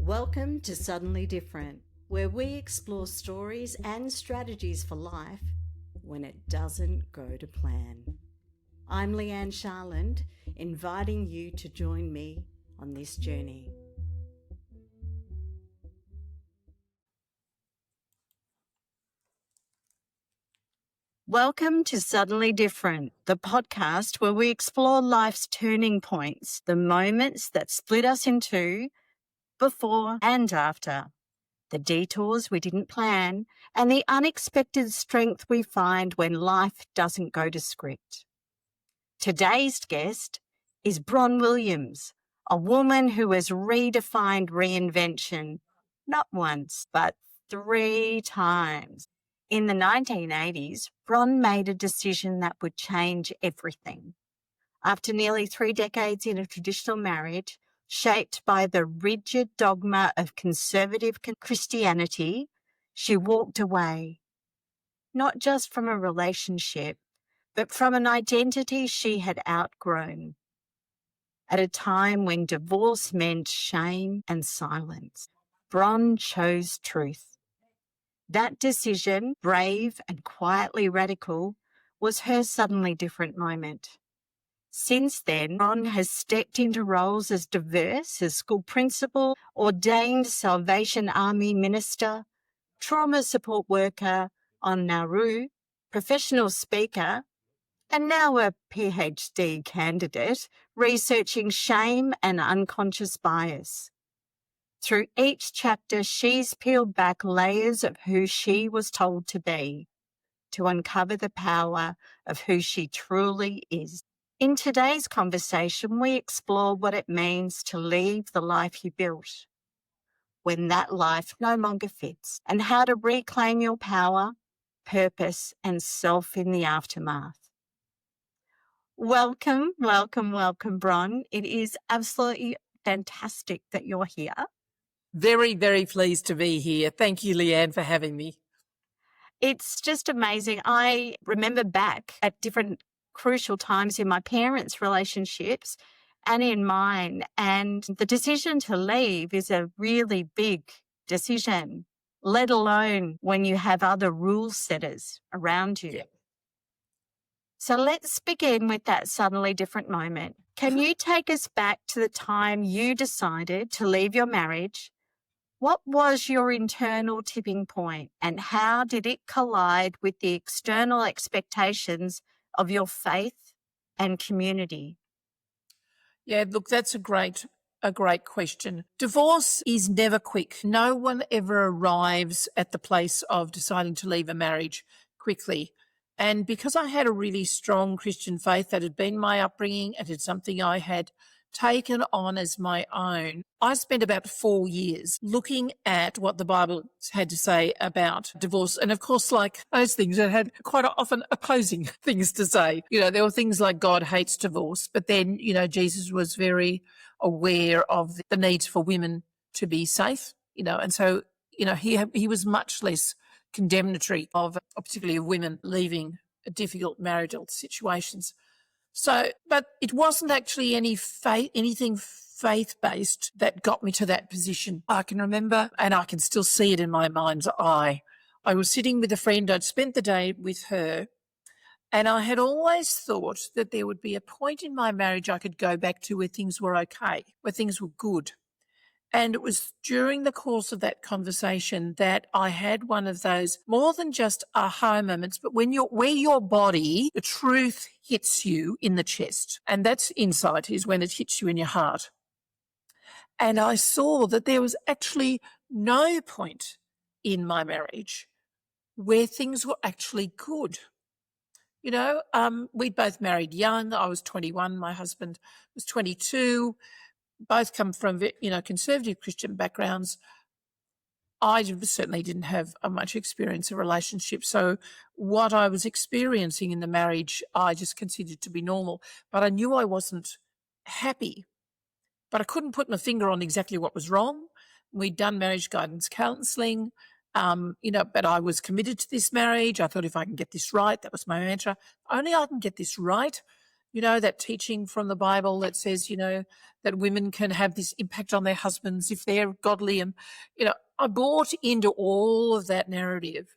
Welcome to Suddenly Different, where we explore stories and strategies for life when it doesn't go to plan. I'm Leigh-Anne, inviting you to join me on this journey. Welcome to Suddenly Different, the podcast where we explore life's turning points, the moments that split us in two, before and after, the detours we didn't plan, and the unexpected strength we find when life doesn't go to script. Today's guest is Bron Williams, a woman who has redefined reinvention, not once, but 3 times. In the 1980s, Bron made a decision that would change everything. After nearly 3 decades in a traditional marriage, shaped by the rigid dogma of conservative Christianity, she walked away, not just from a relationship, but from an identity she had outgrown. At a time when divorce meant shame and silence, Bron chose truth. That decision, brave and quietly radical, was her suddenly different moment. Since then, Bron has stepped into roles as diverse as school principal, ordained Salvation Army minister, trauma support worker on Nauru, professional speaker, and now a PhD candidate researching shame and unconscious bias. Through each chapter, she's peeled back layers of who she was told to be, to uncover the power of who she truly is. In today's conversation, we explore what it means to leave the life you built when that life no longer fits, and how to reclaim your power, purpose, and self in the aftermath. Welcome, Bron. It is absolutely fantastic that you're here. Very, very pleased to be here. Thank you, Leigh-Anne, for having me. It's just amazing. I remember back at different crucial times in my parents' relationships and in mine, and the decision to leave is a really big decision, let alone when you have other rule setters around you. Yep. So let's begin with that suddenly different moment. Can you take us back to the time you decided to leave your marriage? What was your internal tipping point, and how did it collide with the external expectations of your faith and community? Yeah, look, that's a great question. Divorce is never quick. No one ever arrives at the place of deciding to leave a marriage quickly. And because I had a really strong Christian faith, that had been my upbringing, it had something I had taken on as my own, I spent about 4 years looking at what the Bible had to say about divorce. And of course, like those things, it had quite often opposing things to say. You know, there were things like God hates divorce, but then, you know, Jesus was very aware of the needs for women to be safe, you know, and so, you know, he was much less condemnatory of, particularly of women leaving difficult marital situations. So, but it wasn't actually anything faith-based that got me to that position. I can remember, and I can still see it in my mind's eye. I was sitting with a friend. I'd spent the day with her, and I had always thought that there would be a point in my marriage I could go back to where things were okay, where things were good. And it was during the course of that conversation that I had one of those more than just aha moments, but where your body, the truth hits you in the chest. And that's insight, is when it hits you in your heart. And I saw that there was actually no point in my marriage where things were actually good. You know, we'd both married young. I was 21. My husband was 22. Both come from, you know, conservative Christian backgrounds. I certainly didn't have much experience of relationships. So what I was experiencing in the marriage, I just considered to be normal. But I knew I wasn't happy. But I couldn't put my finger on exactly what was wrong. We'd done marriage guidance counselling, you know, but I was committed to this marriage. I thought, if I can get this right, that was my mantra. Only I can get this right, You know, that teaching from the Bible that says, you know, that women can have this impact on their husbands if they're godly. And, you know, I bought into all of that narrative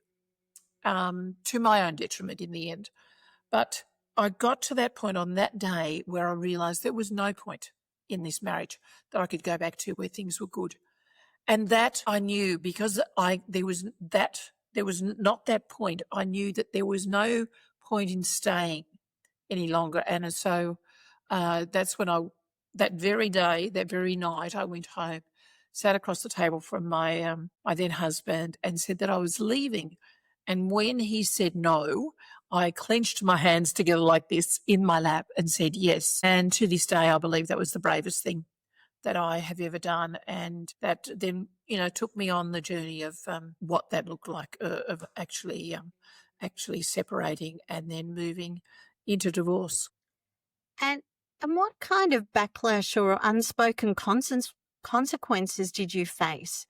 to my own detriment in the end. But I got to that point on that day where I realised there was no point in this marriage that I could go back to where things were good. And that I knew because there was not that point. I knew that there was no point in staying any longer. And so that's when that very day, that very night, I went home, sat across the table from my then husband and said that I was leaving. And when he said no, I clenched my hands together like this in my lap and said yes. And to this day, I believe that was the bravest thing that I have ever done. And that then, you know, took me on the journey of what that looked like, of actually separating and then moving into divorce. And what kind of backlash or unspoken consequences did you face?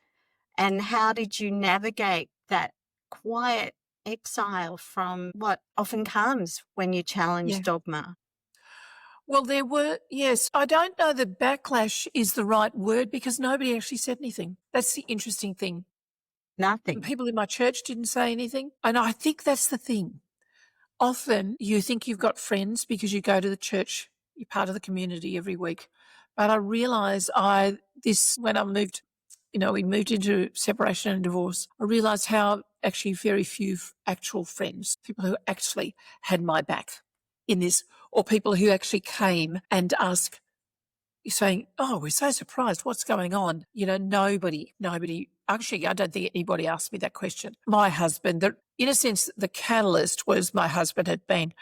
And how did you navigate that quiet exile from what often comes when you challenge dogma? Well, there were, yes. I don't know that backlash is the right word because nobody actually said anything. That's the interesting thing. Nothing. People in my church didn't say anything. And I think that's the thing. Often you think you've got friends because you go to the church, you're part of the community every week. But I realise when I moved, you know, we moved into separation and divorce, I realised how actually very few actual friends, people who actually had my back in this, or people who actually came and asked, saying, oh, we're so surprised, what's going on? You know, nobody, actually, I don't think anybody asked me that question. My husband, in a sense, the catalyst was my husband had been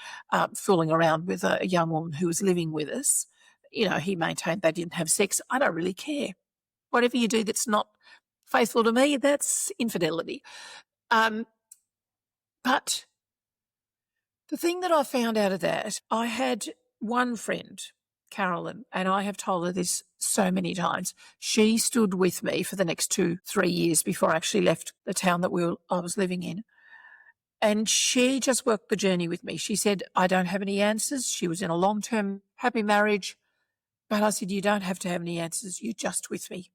fooling around with a young woman who was living with us. You know, he maintained they didn't have sex. I don't really care. Whatever you do that's not faithful to me, that's infidelity. But the thing that I found out of that, I had one friend, Carolyn, and I have told her this so many times. She stood with me for the next 2-3 years before I actually left the town that I was living in. And she just worked the journey with me. She said, I don't have any answers. She was in a long-term happy marriage. But I said, you don't have to have any answers. You're just with me.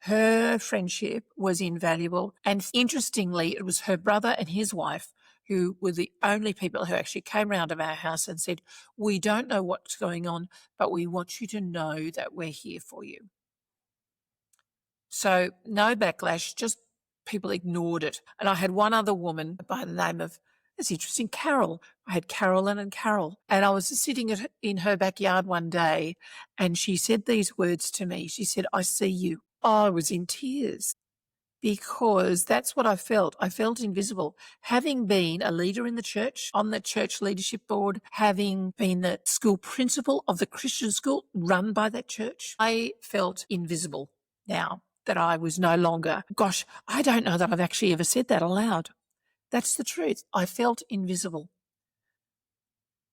Her friendship was invaluable. And interestingly, it was her brother and his wife who were the only people who actually came round to our house and said, we don't know what's going on, but we want you to know that we're here for you. So no backlash, just people ignored it. And I had one other woman by the name of, it's interesting, Carol. I had Carolyn and Carol. And I was sitting in her backyard one day and she said these words to me. She said, I see you. I was in tears because that's what I felt. I felt invisible. Having been a leader in the church, on the church leadership board, having been the school principal of the Christian school run by that church, I felt invisible now that I was no longer, gosh, I don't know that I've actually ever said that aloud. That's the truth. I felt invisible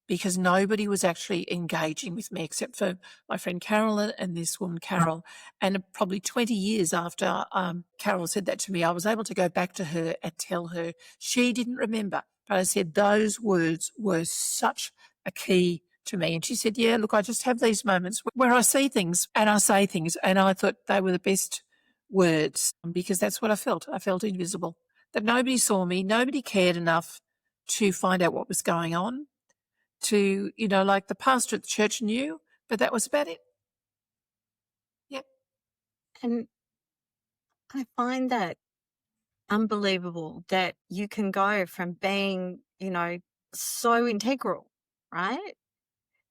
because nobody was actually engaging with me except for my friend Carolyn and this woman, Carol. And probably 20 years after Carol said that to me, I was able to go back to her and tell her. She didn't remember, but I said those words were such a key to me. And she said, yeah, look, I just have these moments where I see things and I say things. And I thought they were the best words because that's what I felt. I felt invisible, that nobody saw me, nobody cared enough to find out what was going on. To, you know, like the pastor at the church knew, but that was about it. Yep. And I find that unbelievable that you can go from being, you know, so integral, right?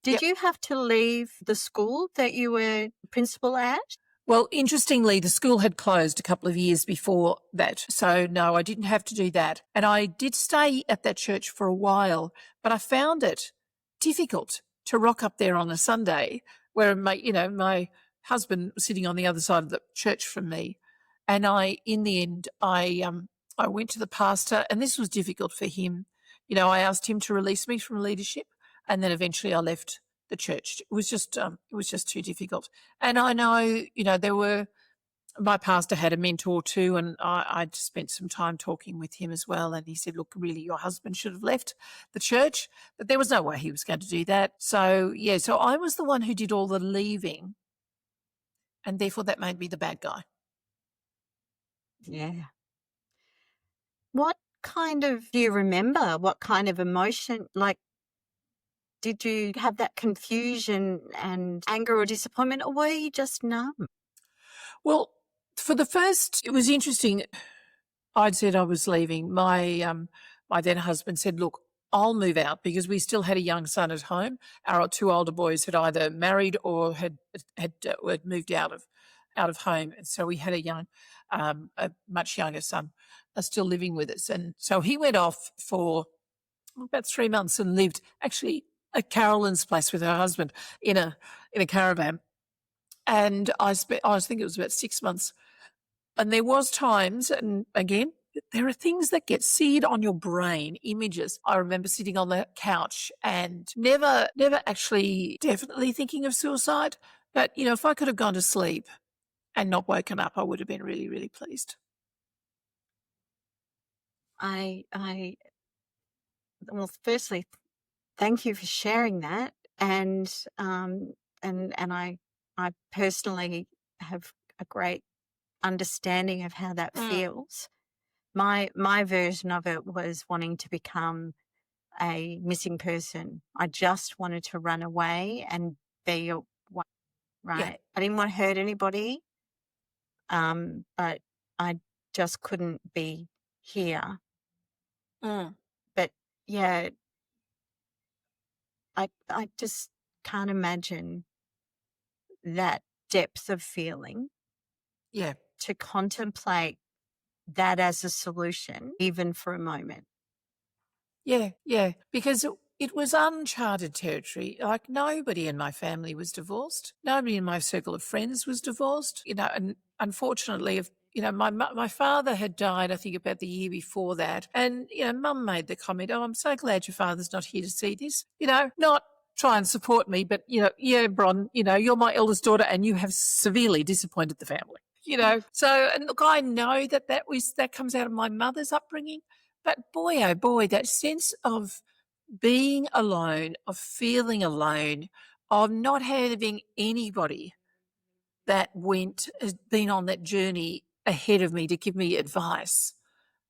Did you have to leave the school that you were principal at? Well, interestingly, the school had closed a couple of years before that. So, no, I didn't have to do that. And I did stay at that church for a while, but I found it difficult to rock up there on a Sunday where my husband was sitting on the other side of the church from me. And in the end, I went to the pastor, and this was difficult for him. You know, I asked him to release me from leadership, and then eventually I left the church. It was just too difficult. And I know, you know, there were my pastor had a mentor too, and I spent some time talking with him as well. And he said, look, really, your husband should have left the church, but there was no way he was going to do that. So, yeah, so I was the one who did all the leaving, and therefore that made me the bad guy. Yeah. Do you remember what kind of emotion, like, did you have that confusion and anger or disappointment, or were you just numb? Well, for the first, it was interesting. I'd said I was leaving. My then husband said, look, I'll move out, because we still had a young son at home. Our two older boys had either married or had moved out of home. And so we had a much younger son still living with us. And so he went off for about 3 months and lived actually at Carolyn's place with her husband in a caravan. And I think it was about 6 months. And there was times, and again, there are things that get seared on your brain, images. I remember sitting on the couch and never actually definitely thinking of suicide. But, if I could have gone to sleep and not woken up, I would have been really, really pleased. Well, firstly, thank you for sharing that. And I personally have a great understanding of how that feels. My version of it was wanting to become a missing person. I just wanted to run away and be away, right? Yeah. I didn't want to hurt anybody, but I just couldn't be here. But yeah, I just can't imagine that depth of feeling. Yeah. To contemplate that as a solution, even for a moment. Yeah, yeah, because it was uncharted territory. Like, nobody in my family was divorced. Nobody in my circle of friends was divorced. And unfortunately, my father had died, I think, about the year before that. And, Mum made the comment, oh, I'm so glad your father's not here to see this. Not try and support me, but, yeah, Bron, you're my eldest daughter and you have severely disappointed the family. So, and look, I know that comes out of my mother's upbringing, but boy, oh boy, that sense of being alone, of feeling alone, of not having anybody that has been on that journey ahead of me to give me advice.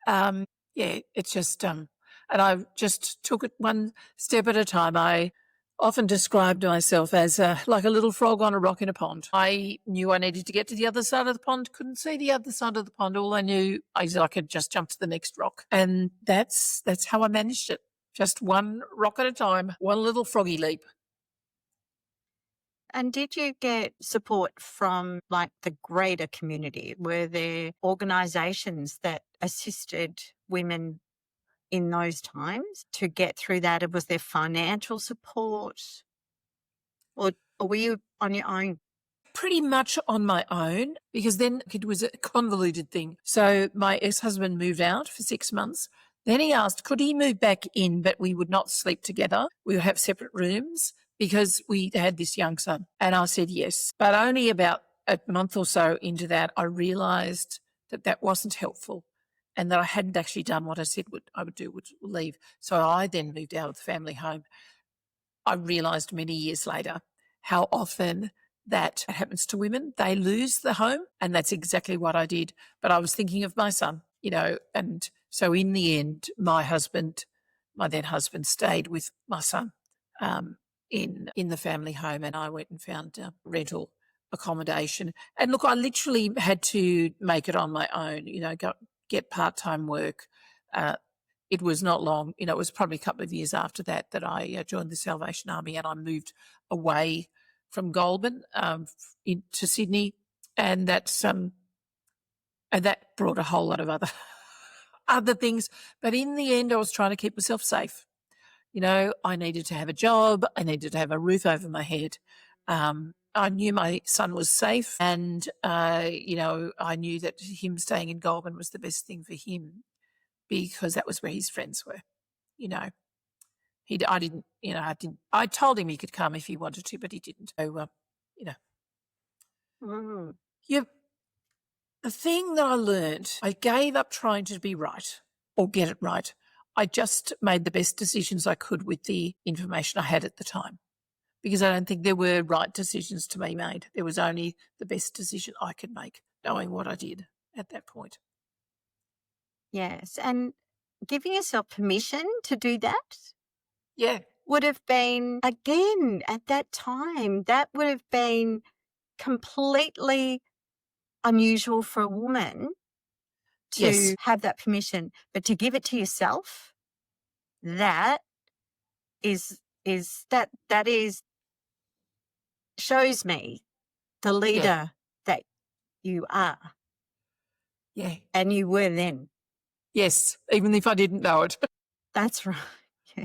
Yeah, it's just, and I just took it one step at a time. I often described myself as like a little frog on a rock in a pond. I knew I needed to get to the other side of the pond, couldn't see the other side of the pond. All I knew is I could just jump to the next rock. And that's how I managed it. Just one rock at a time, one little froggy leap. And did you get support from like the greater community? Were there organisations that assisted women in those times to get through that? Was there financial support, or were you on your own? Pretty much on my own, because then it was a convoluted thing. So my ex-husband moved out for 6 months. Then he asked, could he move back in, but we would not sleep together. We would have separate rooms because we had this young son. And I said yes. But only about a month or so into that, I realised that wasn't helpful and that I hadn't actually done what I said I would do, which was leave. So I then moved out of the family home. I realised many years later how often that happens to women. They lose the home, and that's exactly what I did. But I was thinking of my son, and so in the end, my then husband, stayed with my son in the family home, and I went and found rental accommodation. And look, I literally had to make it on my own, get part-time work. It was not long, it was probably a couple of years after that I joined the Salvation Army, and I moved away from Goulburn to Sydney, and that brought a whole lot of other things. But in the end, I was trying to keep myself safe. I needed to have a job. I needed to have a roof over my head. I knew my son was safe, and I knew that him staying in Goulburn was the best thing for him, because that was where his friends were. I told him he could come if he wanted to, but he didn't. So, Mm. Yep. The thing that I learned, I gave up trying to be right or get it right. I just made the best decisions I could with the information I had at the time, because I don't think there were right decisions to be made. There was only the best decision I could make, knowing what I did at that point. Yes. And giving yourself permission to do that Yeah. would have been, again, at that time, that would have been completely unusual for a woman to Yes. have that permission. But to give it to yourself, that is shows me the leader that you are Yeah. and you were then. Yes. Even if I didn't know it. That's right. Yeah.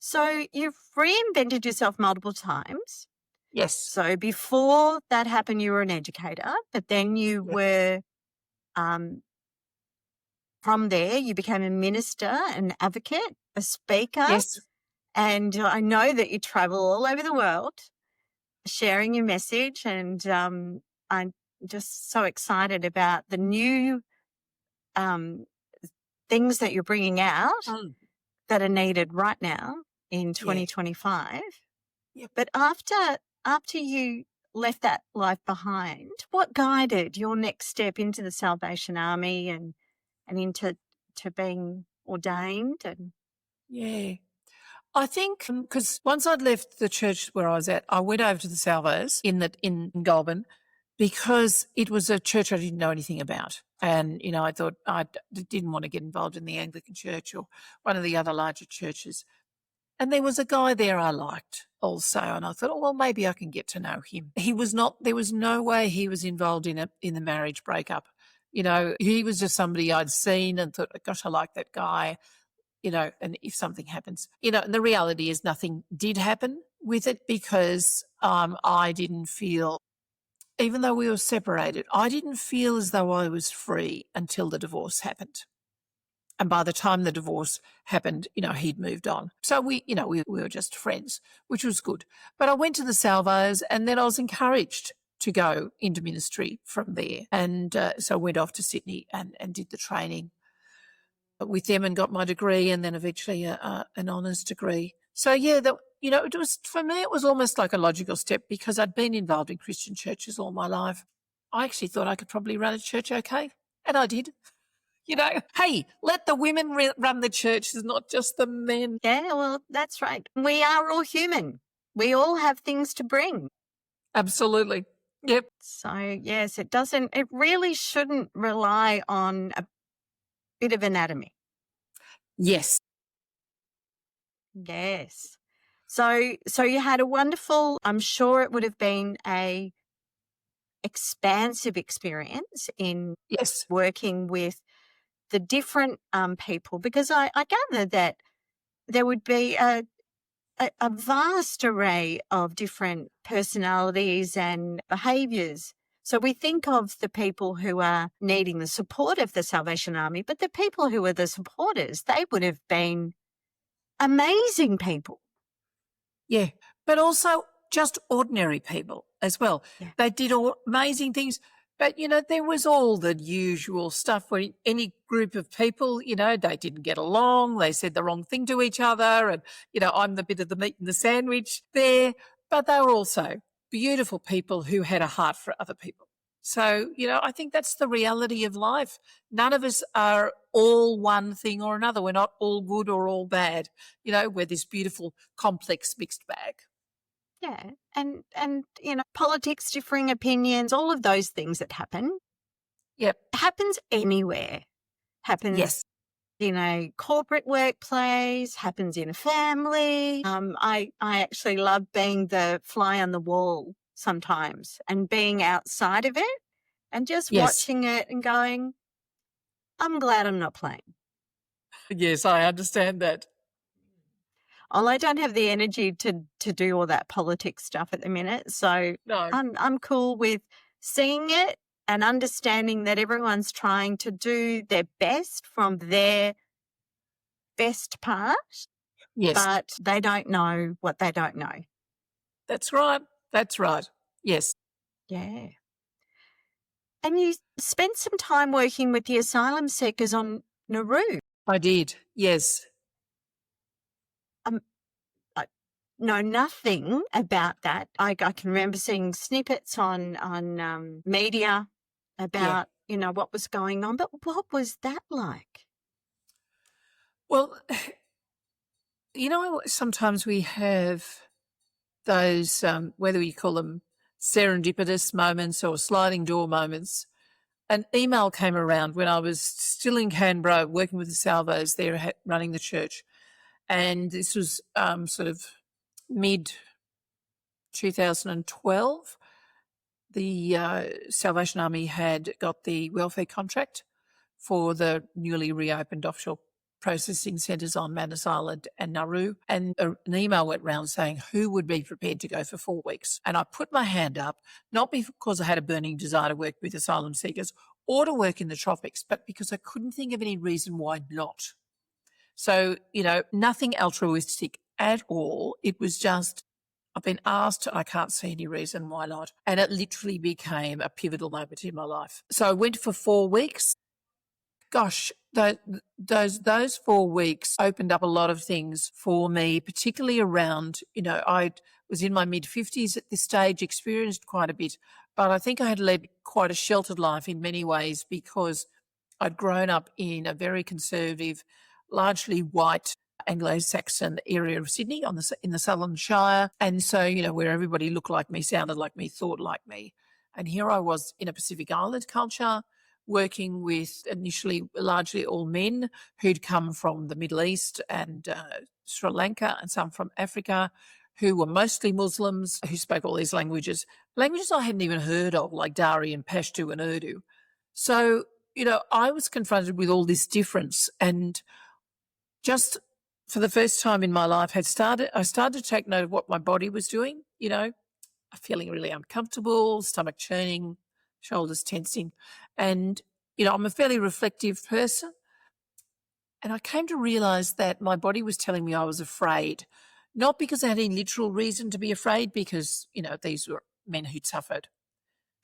So you've reinvented yourself multiple times. Yes. So before that happened, you were an educator, but then you were, from there, you became a minister, an advocate, a speaker. Yes. And I know that you travel all over the world sharing your message. And I'm just so excited about the new things that you're bringing out that are needed right now in 2025. Yep. But after you left that life behind, what guided your next step into the Salvation Army and into being ordained? And Yeah. I think because once I'd left the church where I was at, I went over to the Salvos in Goulburn, because it was a church I didn't know anything about. And, I thought I didn't want to get involved in the Anglican Church or one of the other larger churches. And there was a guy there I liked also. And I thought, oh, well, maybe I can get to know him. There was no way he was involved in the marriage breakup. He was just somebody I'd seen and thought, gosh, I like that guy. And if something happens, and the reality is nothing did happen with it, because I didn't feel, even though we were separated, I didn't feel as though I was free until the divorce happened. And by the time the divorce happened, he'd moved on. So we were just friends, which was good. But I went to the Salvos, and then I was encouraged to go into ministry from there. And so I went off to Sydney and did the training with them and got my degree, and then eventually an honours degree. So it was, for me, it was almost like a logical step, because I'd been involved in Christian churches all my life. I actually thought I could probably run a church okay, and I did. Hey, let the women run the churches, not just the men. yeah, well, that's right. We are all human. We all have things to bring. Absolutely. Yep. So yes, it really shouldn't rely on a bit of anatomy. Yes. Yes. So you had a wonderful, I'm sure it would have been a expansive experience in Yes. working with the different people, because I gather that there would be a vast array of different personalities and behaviours. So we think of the people who are needing the support of the Salvation Army, but the people who are the supporters, they would have been amazing people. Yeah. But also just ordinary people as well. Yeah. They did all amazing things. But, there was all the usual stuff where any group of people, they didn't get along. They said the wrong thing to each other. And, I'm the bit of the meat in the sandwich there. But they were also beautiful people who had a heart for other people. So, I think that's the reality of life. None of us are all one thing or another. We're not all good or all bad. We're this beautiful, complex, mixed bag. Yeah. And politics, differing opinions, all of those things that happen. Yep. Happens anywhere. Happens Yes. in a corporate workplace, happens in a family. I actually love being the fly on the wall sometimes and being outside of it and just watching it and going, I'm glad I'm not playing. Yes, I understand that. Well, I don't have the energy to do all that politics stuff at the minute. So No. I'm cool with seeing it and understanding that everyone's trying to do their best from their best part. Yes. But they don't know what they don't know. That's right. That's right. Yes. Yeah. And you spent some time working with the asylum seekers on Nauru. I did, yes. I know nothing about that. I can remember seeing snippets on media about, what was going on. But what was that like? Well, sometimes we have those, whether you call them serendipitous moments or sliding door moments. An email came around when I was still in Canberra working with the Salvos there running the church. And this was sort of mid 2012. The Salvation Army had got the welfare contract for the newly reopened offshore processing centres on Manus Island and Nauru. And an email went round saying who would be prepared to go for 4 weeks. And I put my hand up, not because I had a burning desire to work with asylum seekers or to work in the tropics, but because I couldn't think of any reason why not. So, nothing altruistic at all. It was just, I've been asked, I can't see any reason why not. And it literally became a pivotal moment in my life. So I went for 4 weeks. Gosh, those 4 weeks opened up a lot of things for me, particularly around, I was in my mid-50s at this stage, experienced quite a bit, but I think I had led quite a sheltered life in many ways because I'd grown up in a very conservative, largely white Anglo-Saxon area of Sydney in the Southern Shire. And so, where everybody looked like me, sounded like me, thought like me. And here I was in a Pacific Island culture, working with initially largely all men who'd come from the Middle East and Sri Lanka and some from Africa, who were mostly Muslims, who spoke all these languages I hadn't even heard of, like Dari and Pashto and Urdu. So, I was confronted with all this difference, and just for the first time in my life I started to take note of what my body was doing, feeling really uncomfortable, stomach churning, shoulders tensing. And, I'm a fairly reflective person. And I came to realise that my body was telling me I was afraid, not because I had any literal reason to be afraid, because, these were men who'd suffered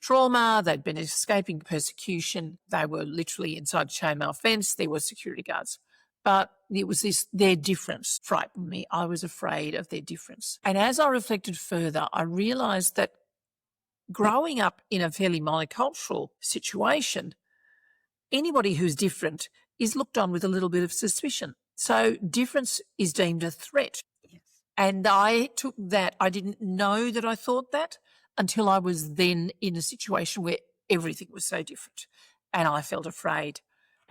trauma, they'd been escaping persecution, they were literally inside a chainmail fence, there were security guards. But it was their difference frightened me. I was afraid of their difference. And as I reflected further, I realised that growing up in a fairly monocultural situation, anybody who's different is looked on with a little bit of suspicion. So difference is deemed a threat. Yes. And I took that. I didn't know that I thought that until I was then in a situation where everything was so different and I felt afraid.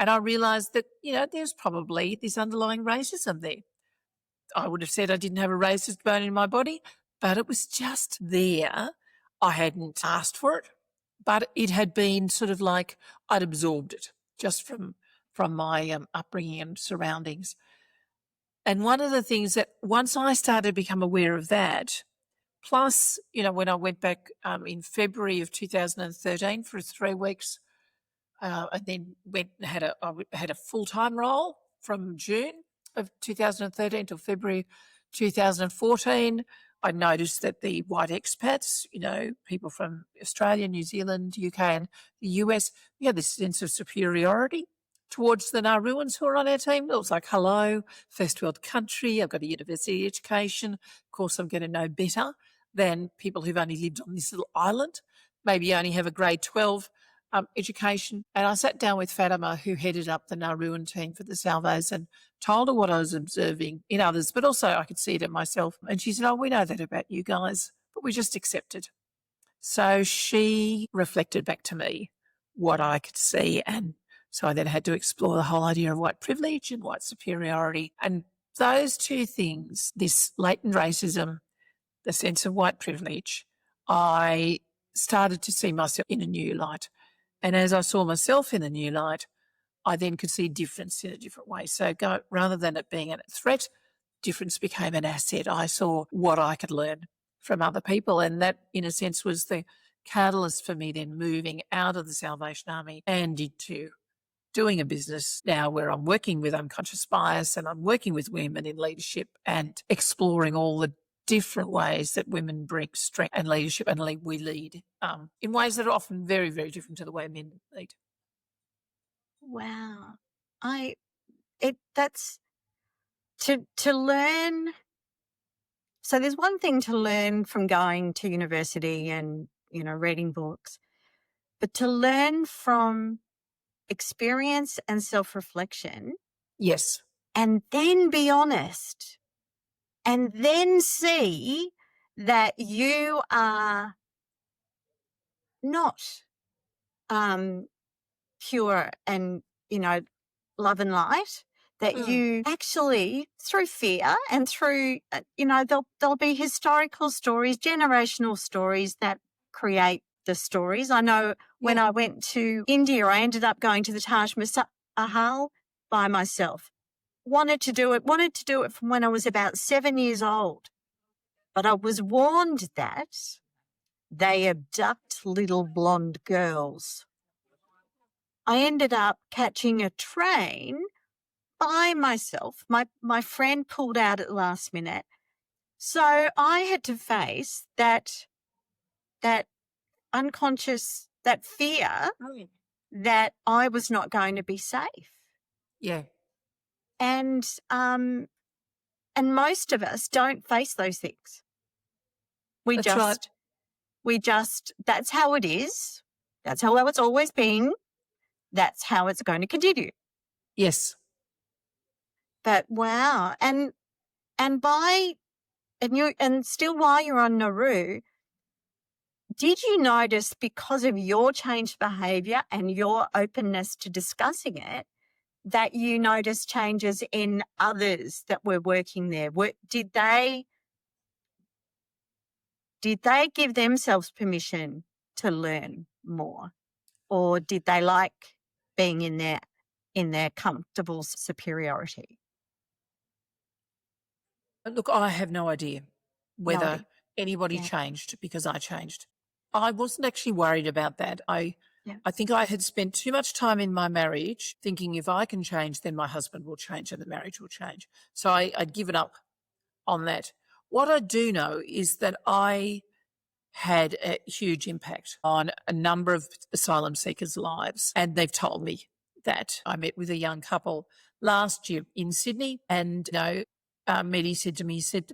And I realised that, there's probably this underlying racism there. I would have said I didn't have a racist bone in my body, but it was just there. I hadn't asked for it, but it had been sort of like I'd absorbed it just from my upbringing and surroundings. And one of the things that once I started to become aware of that, plus, when I went back in February of 2013 for 3 weeks, and then I had a full-time role from June of 2013 till February 2014. I noticed that the white expats, people from Australia, New Zealand, UK and the US, we had this sense of superiority towards the Nauruans who are on our team. It was like, hello, first world country, I've got a university education. Of course, I'm going to know better than people who've only lived on this little island, maybe only have a grade 12 education. And I sat down with Fatima, who headed up the Nauruan team for the Salvos, and told her what I was observing in others, but also I could see it in myself. And she said, oh, we know that about you guys, but we just accepted. So she reflected back to me what I could see. And so I then had to explore the whole idea of white privilege and white superiority. And those two things, this latent racism, the sense of white privilege, I started to see myself in a new light. And as I saw myself in a new light, I then could see difference in a different way. So rather than it being a threat, difference became an asset. I saw what I could learn from other people. And that, in a sense, was the catalyst for me then moving out of the Salvation Army and into doing a business now where I'm working with unconscious bias and I'm working with women in leadership and exploring all the different ways that women bring strength and leadership, and we lead in ways that are often very, very different to the way men lead. Wow. That's to learn. So there's one thing to learn from going to university and, reading books, but to learn from experience and self-reflection. Yes. And then be honest, and then see that you are not pure and, love and light, that you actually, through fear and through, there'll be historical stories, generational stories that create the stories. I know when I went to India, I ended up going to the Taj Mahal by myself. Wanted to do it from when I was about 7 years old. But I was warned that they abduct little blonde girls. I ended up catching a train by myself. My friend pulled out at the last minute. So I had to face that unconscious, that fear that I was not going to be safe. Yeah. And most of us don't face those things. That's how it is. That's how it's always been. That's how it's going to continue. Yes. But wow. And still while you're on Nauru, did you notice, because of your changed behaviour and your openness to discussing it, that you noticed changes in others that were working there? Did they give themselves permission to learn more, or did they like being in their comfortable superiority? Look, I have no idea whether anybody changed because I changed. I wasn't actually worried about that. I think I had spent too much time in my marriage thinking if I can change, then my husband will change and the marriage will change. So I'd given up on that. What I do know is that I had a huge impact on a number of asylum seekers' lives, and they've told me that. I met with a young couple last year in Sydney, and Medi said to me, he said,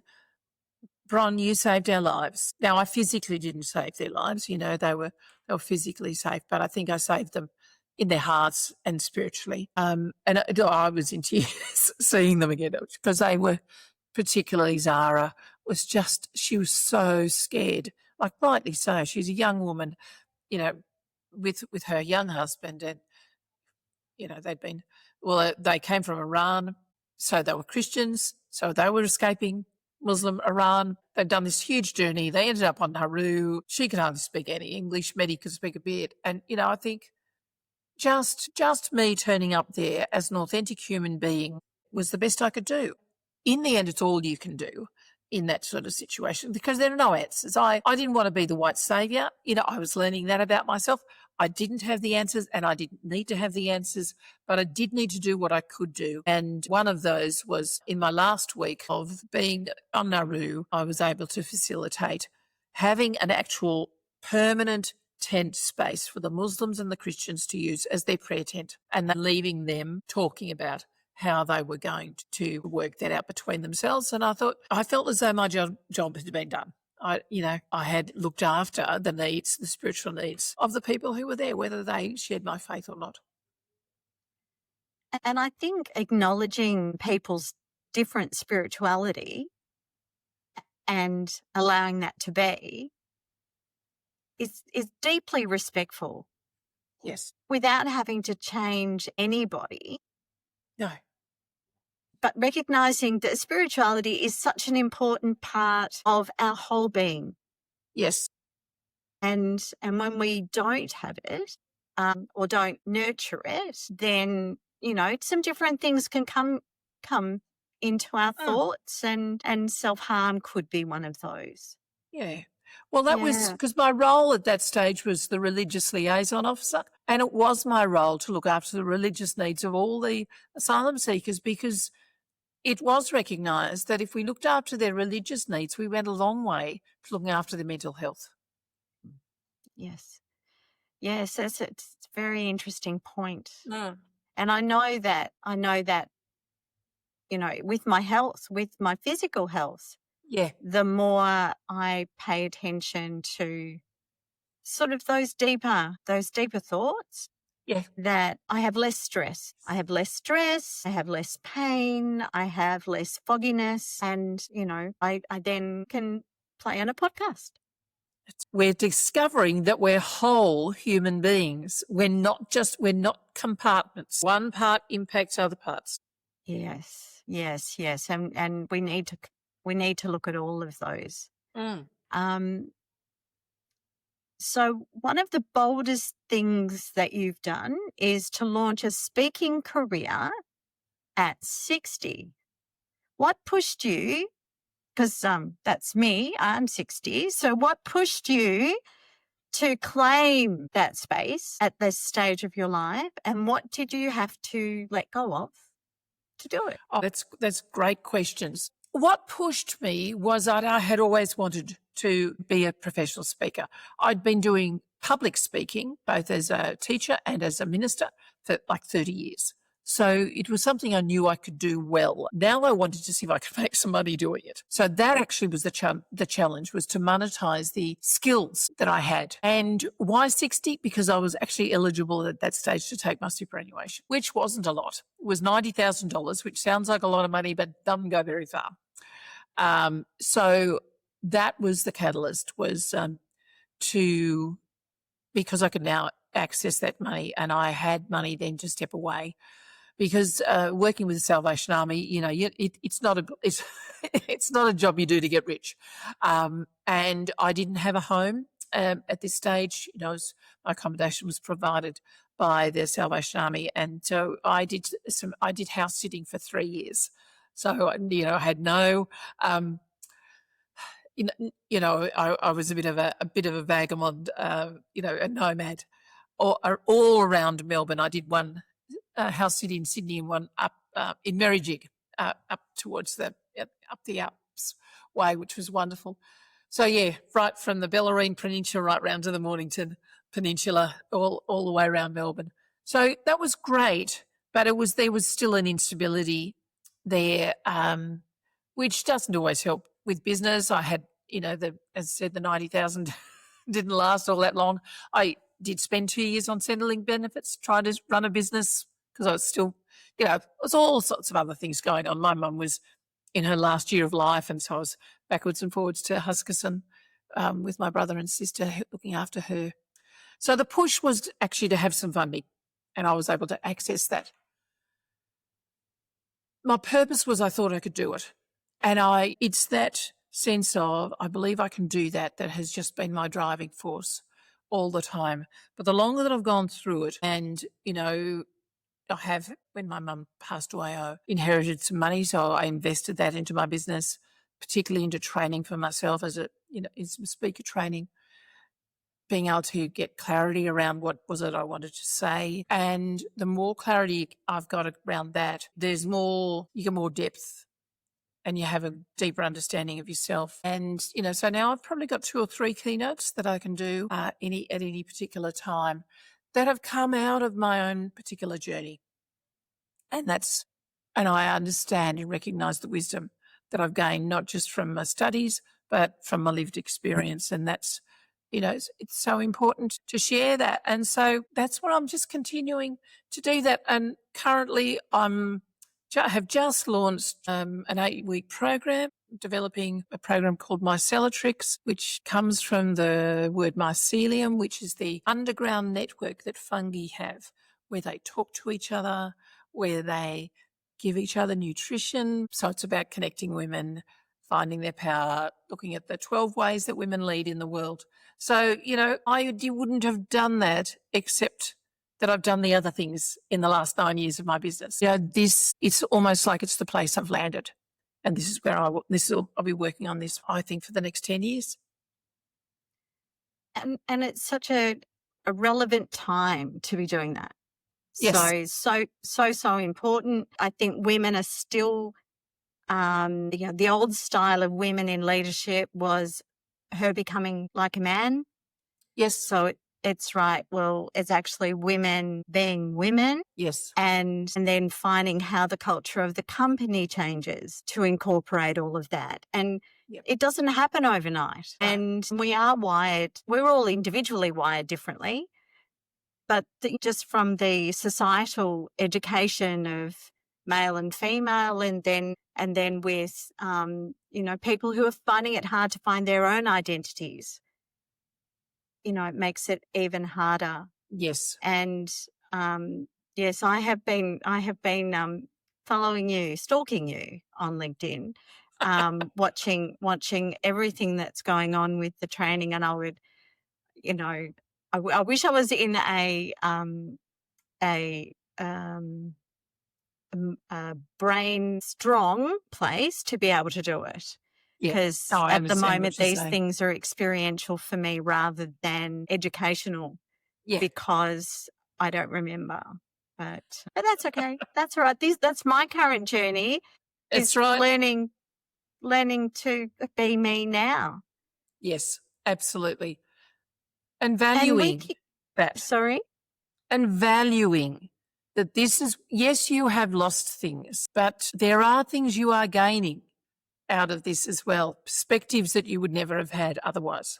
Bron, you saved our lives. Now, I physically didn't save their lives. They were physically safe, but I think I saved them in their hearts and spiritually. And I was in tears seeing them again because they were, particularly Zara, she was so scared, like rightly so. She's a young woman, with her young husband, and, they came from Iran, so they were Christians, so they were escaping Muslim Iran. They'd done this huge journey. They ended up on Nauru. She could hardly speak any English. Medi could speak a bit. And, I think just me turning up there as an authentic human being was the best I could do. In the end, it's all you can do in that sort of situation because there are no answers. I didn't want to be the white saviour. I was learning that about myself. I didn't have the answers and I didn't need to have the answers, but I did need to do what I could do. And one of those was in my last week of being on Nauru, I was able to facilitate having an actual permanent tent space for the Muslims and the Christians to use as their prayer tent, and then leaving them talking about how they were going to work that out between themselves. And I felt as though my job had been done. I had looked after the needs, the spiritual needs of the people who were there, whether they shared my faith or not. And I think acknowledging people's different spirituality and allowing that to be is deeply respectful. Yes. Without having to change anybody. No. But recognising that spirituality is such an important part of our whole being. Yes. And when we don't have it or don't nurture it, then, some different things can come into our thoughts, and self-harm could be one of those. Yeah. Well, that was because my role at that stage was the religious liaison officer, and it was my role to look after the religious needs of all the asylum seekers because it was recognised that if we looked after their religious needs, we went a long way to looking after their mental health. Yes. Yes, it's a very interesting point. Mm. And I know that, with my health, with my physical health, Yeah. the more I pay attention to sort of those deeper thoughts, Yeah. that I have less stress. I have less pain, I have less fogginess, and, I then can play on a podcast. We're discovering that we're whole human beings. We're not compartments. One part impacts other parts. Yes. And we need to look at all of those. Mm. So one of the boldest things that you've done is to launch a speaking career at 60. What pushed you? Because that's me, I'm 60. So what pushed you to claim that space at this stage of your life, and what did you have to let go of to do it? Oh, that's great questions. What pushed me was that I had always wanted to be a professional speaker. I'd been doing public speaking, both as a teacher and as a minister, for like 30 years. So it was something I knew I could do well. Now I wanted to see if I could make some money doing it. So that actually was the challenge, was to monetize the skills that I had. And why 60? Because I was actually eligible at that stage to take my superannuation, which wasn't a lot. It was $90,000, which sounds like a lot of money, but doesn't go very far. So that was the catalyst, was because I could now access that money, and I had money then to step away. Because working with the Salvation Army, it's not a job you do to get rich. And I didn't have a home at this stage. My accommodation was provided by the Salvation Army, and so I did house sitting for 3 years. So I had no. I was a bit of a vagabond, a nomad, all around Melbourne. I did one house city in Sydney and one up in Merrijig, up towards up the Alps way, which was wonderful. So yeah, right from the Bellarine Peninsula right round to the Mornington Peninsula, all the way around Melbourne. So that was great, but there was still an instability there, which doesn't always help with business. I had, as I said, the 90,000 didn't last all that long. I did spend 2 years on Centrelink benefits, trying to run a business, because I was still, there was all sorts of other things going on. My mum was in her last year of life, and so I was backwards and forwards to Huskisson with my brother and sister looking after her. So the push was actually to have some funding, and I was able to access that. My purpose was I thought I could do it. And it's that sense of, I believe I can do that has just been my driving force all the time. But the longer that I've gone through it, and, I have, when my mum passed away, I inherited some money, so I invested that into my business, particularly into training for myself as speaker training, being able to get clarity around what was it I wanted to say. And the more clarity I've got around that, you get more depth, and you have a deeper understanding of yourself. And, so now I've probably got 2 or 3 keynotes that I can do at any particular time that have come out of my own particular journey. And I understand and recognise the wisdom that I've gained, not just from my studies, but from my lived experience. And that's, it's so important to share that. And so that's what I'm just continuing to do that. And currently I have just launched an 8-week program, developing a program called Mycelitrix, which comes from the word mycelium, which is the underground network that fungi have, where they talk to each other, where they give each other nutrition. So it's about connecting women, finding their power, looking at the 12 ways that women lead in the world. So, I wouldn't have done that except that I've done the other things in the last 9 years of my business. It's almost like it's the place I've landed. And this is where I'll be working on this, I think, for the next 10 years. And it's such a relevant time to be doing that. Yes. So important. I think women are still The old style of women in leadership was her becoming like a man. Yes. So it's right. Well, it's actually women being women. Yes. And then finding how the culture of the company changes to incorporate all of that. And it doesn't happen overnight. No. And we are wired, we're all individually wired differently. But just from the societal education of male and female, and then with people who are finding it hard to find their own identities, it makes it even harder. Yes. And yes, I have been following you, stalking you on LinkedIn, watching everything that's going on with the training, and I would, I wish I was in a brain strong place to be able to do it. Because at the moment, these things are experiential for me rather than educational. Yeah. Because I don't remember. But that's okay. That's all right. That's my current journey. It's right. Learning to be me now. Yes, absolutely. And valuing that. Sorry? And valuing that this is, yes, you have lost things, but there are things you are gaining out of this as well, perspectives that you would never have had otherwise.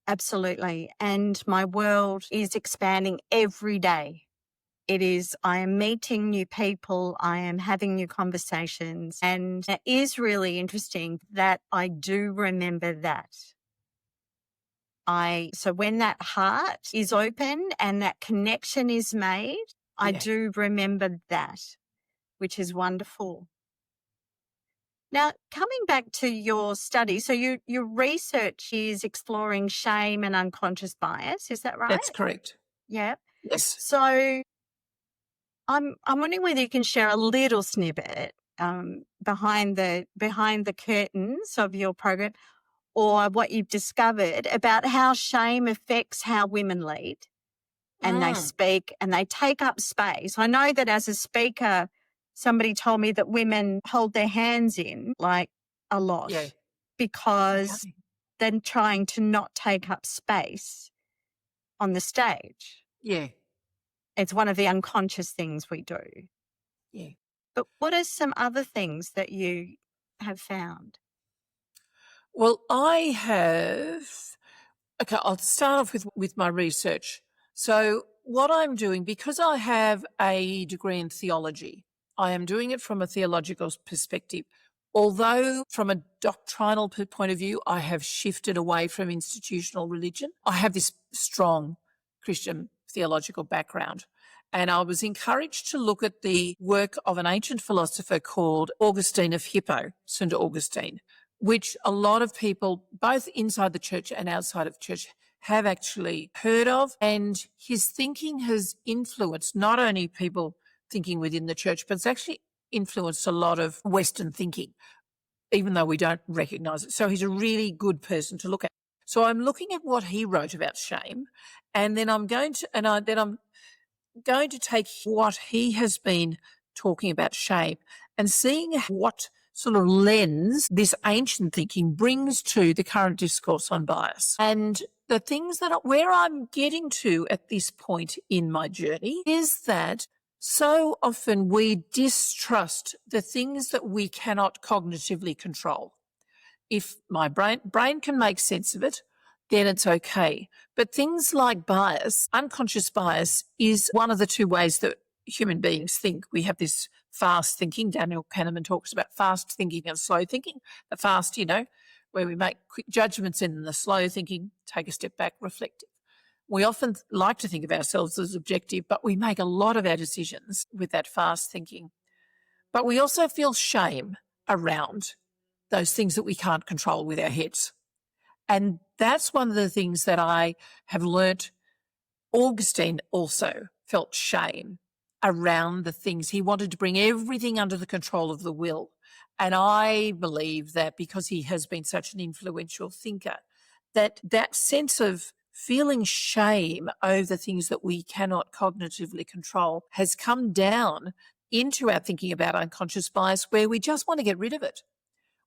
Absolutely. And my world is expanding every day. I am meeting new people, I am having new conversations, and it is really interesting that I do remember that. So when that heart is open and that connection is made, I do remember that, which is wonderful. Now, coming back to your study, so your research is exploring shame and unconscious bias, is that right? That's correct. Yeah. Yes. So I'm wondering whether you can share a little snippet behind the curtains of your program, or what you've discovered about how shame affects how women lead and they speak and they take up space. I know that as a speaker, somebody told me that women hold their hands in like a lot because they're trying to not take up space on the stage. Yeah. It's one of the unconscious things we do. Yeah. But what are some other things that you have found? Well, I'll start off with my research. So what I'm doing, because I have a degree in theology, I am doing it from a theological perspective. Although from a doctrinal point of view, I have shifted away from institutional religion, I have this strong Christian theological background. And I was encouraged to look at the work of an ancient philosopher called Augustine of Hippo, St. Augustine, which a lot of people, both inside the church and outside of church, have actually heard of. And his thinking has influenced not only people thinking within the church, but it's actually influenced a lot of Western thinking, even though we don't recognise it. So he's a really good person to look at. So I'm looking at what he wrote about shame, and then I'm going to take what he has been talking about shame and seeing what sort of lens this ancient thinking brings to the current discourse on bias. And the things where I'm getting to at this point in my journey is that so often we distrust the things that we cannot cognitively control. If my brain can make sense of it, then it's okay. But things like bias, unconscious bias, is one of the two ways that human beings think. We have this fast thinking. Daniel Kahneman talks about fast thinking and slow thinking. The fast, where we make quick judgments, and the slow thinking, take a step back, reflective. We often like to think of ourselves as objective, but we make a lot of our decisions with that fast thinking. But we also feel shame around those things that we can't control with our heads. And that's one of the things that I have learnt. Augustine also felt shame around the things. He wanted to bring everything under the control of the will. And I believe that because he has been such an influential thinker, that sense of feeling shame over things that we cannot cognitively control has come down into our thinking about unconscious bias where we just want to get rid of it.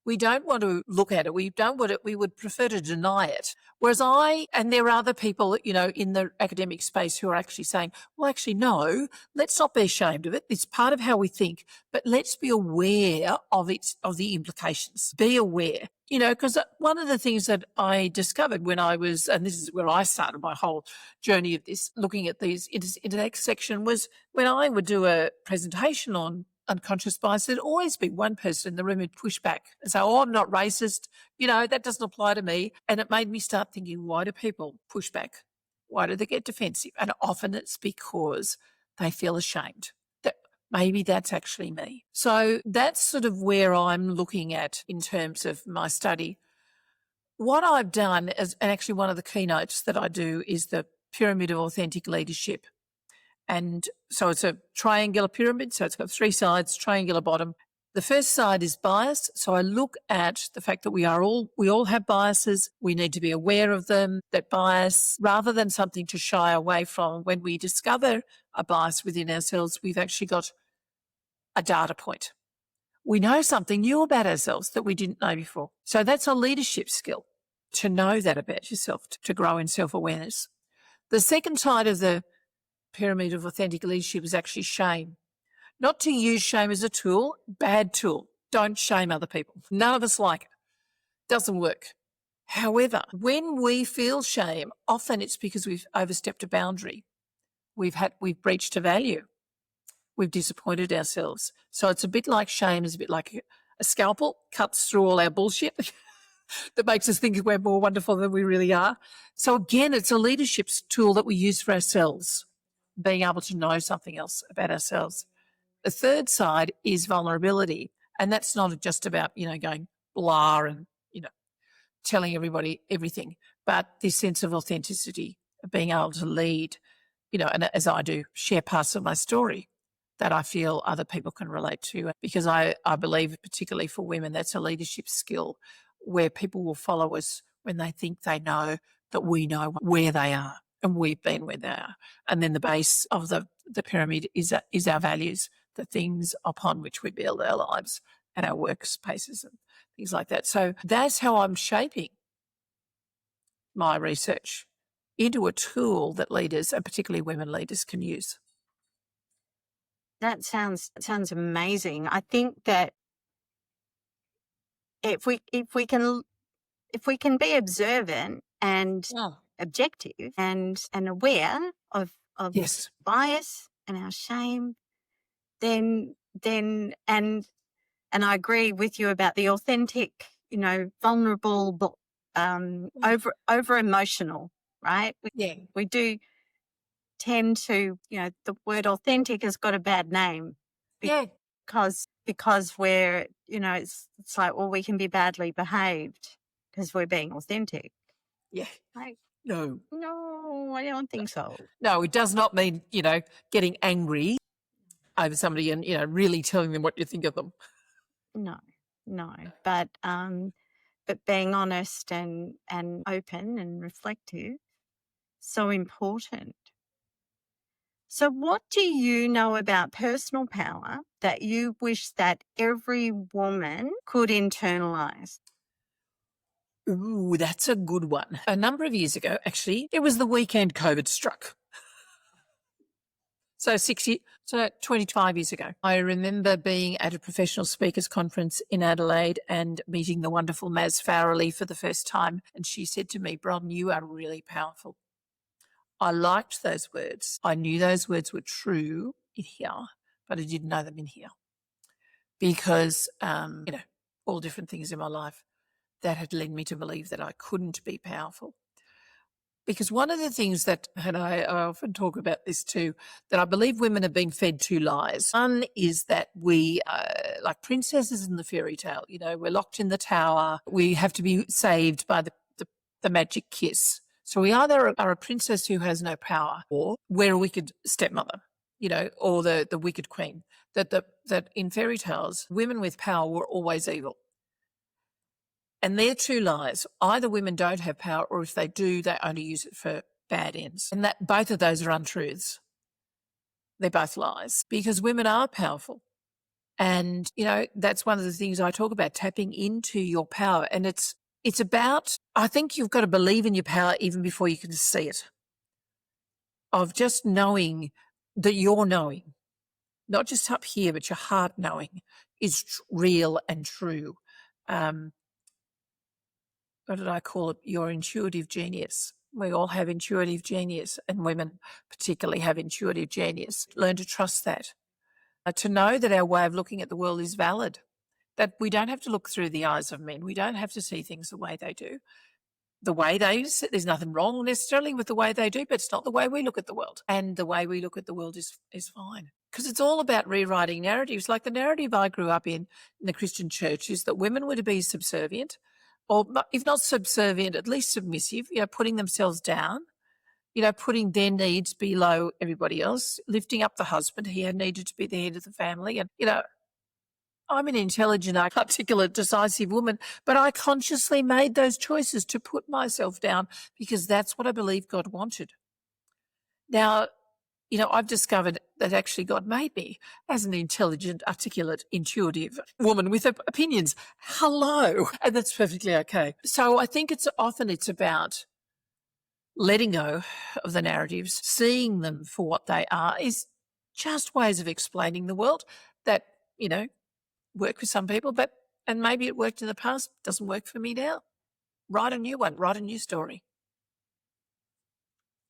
We don't want to look at it. We don't want it. We would prefer to deny it. Whereas and there are other people, you know, in the academic space who are actually saying, well, actually, no, let's not be ashamed of it. It's part of how we think, but let's be aware of the implications. Be aware, you know, because one of the things that I discovered when I was, and this is where I started my whole journey of this, looking at these intersection, was when I would do a presentation on unconscious bias, there'd always be one person in the room who'd push back and say, oh, I'm not racist. You know, that doesn't apply to me. And it made me start thinking, why do people push back? Why do they get defensive? And often it's because they feel ashamed that maybe that's actually me. So that's sort of where I'm looking at in terms of my study. What I've done is, and actually one of the keynotes that I do is the pyramid of authentic leadership. And so it's a triangular pyramid. So it's got 3 sides, triangular bottom. The first side is bias. So I look at the fact that we all have biases. We need to be aware of them, that bias, rather than something to shy away from, when we discover a bias within ourselves, we've actually got a data point. We know something new about ourselves that we didn't know before. So that's a leadership skill, to know that about yourself, to grow in self-awareness. The second side of the pyramid of authentic leadership is actually shame. Not to use shame as a tool, bad tool. Don't shame other people. None of us like it. Doesn't work. However, when we feel shame, often it's because we've overstepped a boundary. We've breached a value. We've disappointed ourselves. So it's a bit like shame is a bit like a scalpel, cuts through all our bullshit that makes us think we're more wonderful than we really are. So again, it's a leadership tool that we use for ourselves, being able to know something else about ourselves. The third side is vulnerability. And that's not just about, you know, going blah and, you know, telling everybody everything, but this sense of authenticity, of being able to lead, you know, and as I do, share parts of my story that I feel other people can relate to. Because I believe, particularly for women, that's a leadership skill where people will follow us when they think they know that we know where they are and we've been where they are. And then the base of the pyramid is our values, the things upon which we build our lives and our workspaces and things like that. So that's how I'm shaping my research into a tool that leaders, and particularly women leaders, can use. That sounds amazing. I think that if we can be observant and objective and aware of Yes. bias and our shame, then and I agree with you about the authentic, you know, vulnerable, over emotional, right? We do tend to, you know, the word authentic has got a bad name. Because we're, you know, it's like, well, we can be badly behaved because we're being authentic. Yeah. Like, No, I don't think so. No, it does not mean, you know, getting angry over somebody and, you know, really telling them what you think of them. No. But being honest and open and reflective, so important. So what do you know about personal power that you wish that every woman could internalize? Ooh, that's a good one. A number of years ago, actually, it was the weekend COVID struck. So 25 years ago, I remember being at a professional speakers conference in Adelaide and meeting the wonderful Maz Farrelly for the first time. And she said to me, Bron, you are really powerful. I liked those words. I knew those words were true in here, but I didn't know them in here because, you know, all different things in my life that had led me to believe that I couldn't be powerful. Because one of the things that, and I often talk about this too, that I believe women have been fed 2 lies. One is that we are like princesses in the fairy tale. You know, we're locked in the tower. We have to be saved by the magic kiss. So we either are a princess who has no power, or we're a wicked stepmother, you know, or the wicked queen. That in fairy tales, women with power were always evil. And they're 2 lies. Either women don't have power, or if they do, they only use it for bad ends. And that both of those are untruths. They're both lies, because women are powerful. And, that's one of the things I talk about, tapping into your power. And it's about, I think you've got to believe in your power even before you can see it, of just knowing that you're knowing, not just up here, but your heart knowing is real and true. What did I call it? Your intuitive genius. We all have intuitive genius, and women particularly have intuitive genius. Learn to trust that. To know that our way of looking at the world is valid, that we don't have to look through the eyes of men. We don't have to see things the way they do. There's nothing wrong necessarily with the way they do, but it's not the way we look at the world. And the way we look at the world is fine. Because it's all about rewriting narratives. Like the narrative I grew up in the Christian church is that women were to be subservient, or if not subservient, at least submissive, putting themselves down, putting their needs below everybody else, lifting up the husband. He had needed to be the head of the family. And, I'm an intelligent, articulate, decisive woman, but I consciously made those choices to put myself down because that's what I believe God wanted. Now, I've discovered that actually God made me as an intelligent, articulate, intuitive woman with opinions. Hello. And that's perfectly okay. So I think it's about letting go of the narratives, seeing them for what they are, is just ways of explaining the world that, work for some people, and maybe it worked in the past, doesn't work for me now. Write a new one, write a new story.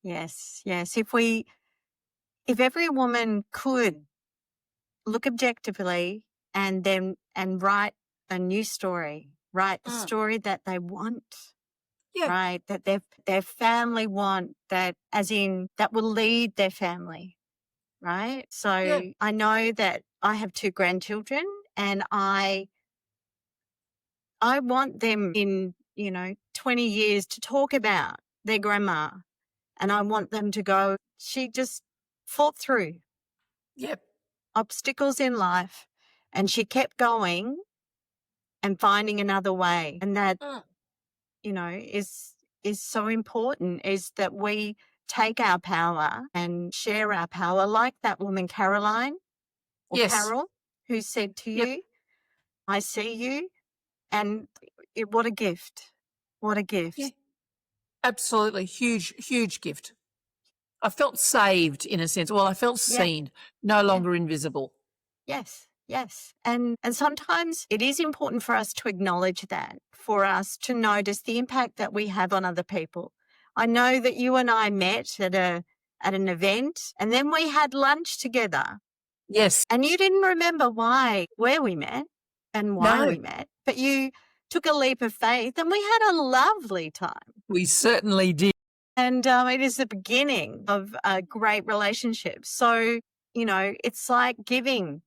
Yes. If every woman could look objectively and write a new story, write the story that they want. Yeah. Right, that their family want, that as in that will lead their family, right? So I know that I have 2 grandchildren, and I want them in 20 years to talk about their grandma, and I want them to go, she just fought through obstacles in life, and she kept going and finding another way, and that is so important, is that we take our power and share our power, like that woman Caroline or Carol, who said to you, I see you, and what a gift. What a gift. Yeah. Absolutely. Huge, huge gift. I felt saved in a sense. Well, I felt seen, no longer invisible. Yes. And sometimes it is important for us to acknowledge that, for us to notice the impact that we have on other people. I know that you and I met at an event, and then we had lunch together. Yes. And you didn't remember where we met and why we met, but you took a leap of faith, and we had a lovely time. We certainly did. And it is the beginning of a great relationship. So, it's like giving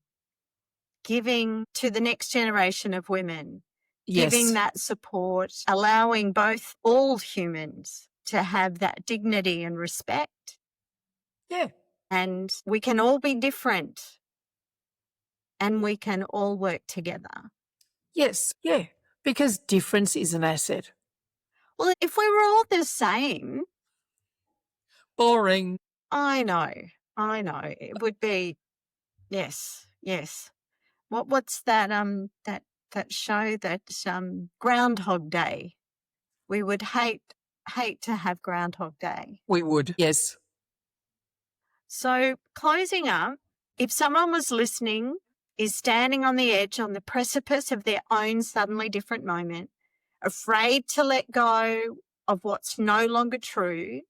to the next generation of women, giving that support, allowing all humans to have that dignity and respect. Yeah. And we can all be different, and we can all work together. Yes. Yeah. Because difference is an asset. Well, if we were all the same. Boring. I know. It would be, yes. What's that that show, that Groundhog Day? We would hate to have Groundhog Day. We would. Yes. So, closing up, if someone was listening, is standing on the edge, on the precipice of their own suddenly different moment, afraid to let go of what's no longer true,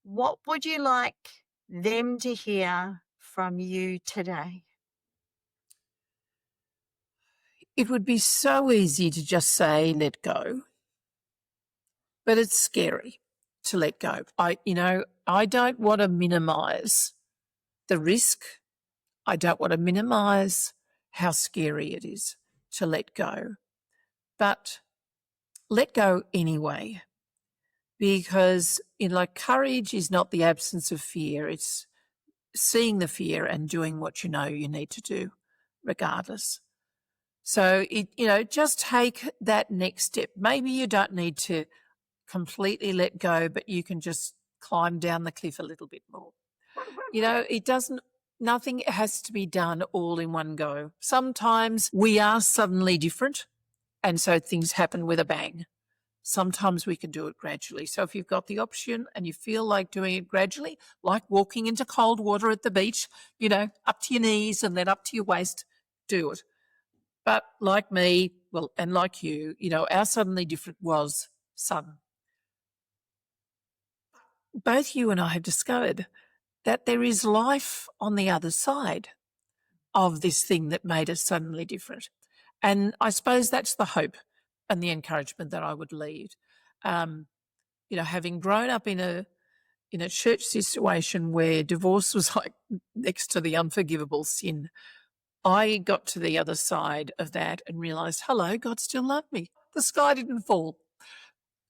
what would you like them to hear from you today? It would be so easy to just say, let go. But it's scary to let go. I don't want to minimize the risk. I don't want to minimize how scary it is to let go. But let go anyway, because courage is not the absence of fear. It's seeing the fear and doing what you know you need to do regardless. So, just take that next step. Maybe you don't need to completely let go, but you can just climb down the cliff a little bit more. Nothing has to be done all in one go. Sometimes we are suddenly different, and so things happen with a bang. Sometimes we can do it gradually. So if you've got the option and you feel like doing it gradually, like walking into cold water at the beach, up to your knees and then up to your waist, do it. But like me, and like you, our suddenly different was sudden. Both you and I have discovered that there is life on the other side of this thing that made us suddenly different. And I suppose that's the hope and the encouragement that I would leave. Having grown up in a church situation where divorce was like next to the unforgivable sin, I got to the other side of that and realised, hello, God still loved me. The sky didn't fall.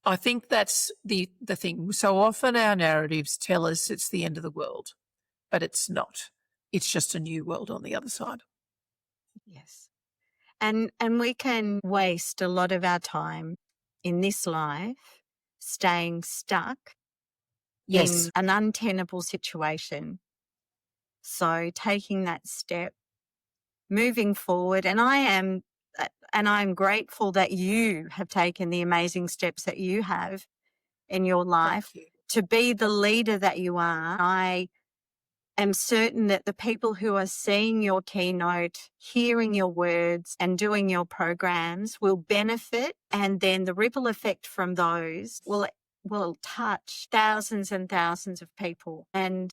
I think that's the thing. So often our narratives tell us it's the end of the world, but it's not. It's just a new world on the other side. Yes. And we can waste a lot of our time in this life staying stuck Yes. in an untenable situation. So taking that step, moving forward, and I'm grateful that you have taken the amazing steps that you have in your life to be the leader that you are. I am certain that the people who are seeing your keynote, hearing your words and doing your programs will benefit, and then the ripple effect from those will touch thousands and thousands of people. And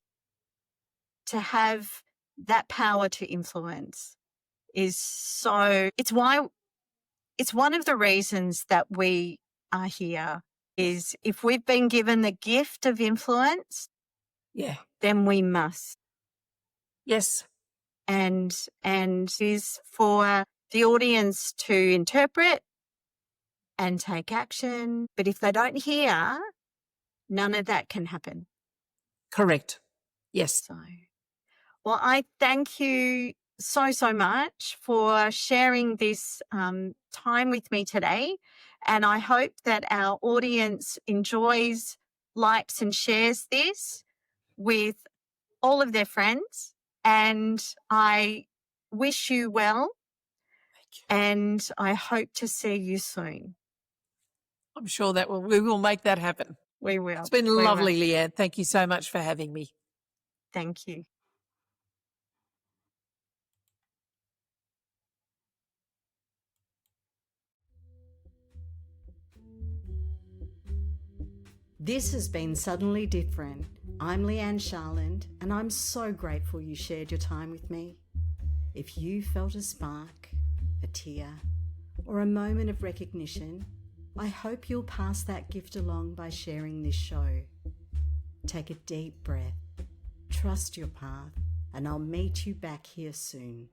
to have that power to influence it's one of the reasons that we are here is if we've been given the gift of influence, then we must. Yes. And is for the audience to interpret and take action. But if they don't hear, none of that can happen. Correct. Yes. So, well, I thank you so much for sharing this time with me today. And I hope that our audience enjoys, likes and shares this with all of their friends. And I wish you well. And I hope to see you soon. I'm sure we will make that happen. We will. It's been lovely, Leigh-Anne. Thank you so much for having me. Thank you. This has been Suddenly Different. I'm Leigh-Anne Charland, and I'm so grateful you shared your time with me. If you felt a spark, a tear, or a moment of recognition, I hope you'll pass that gift along by sharing this show. Take a deep breath, trust your path, and I'll meet you back here soon.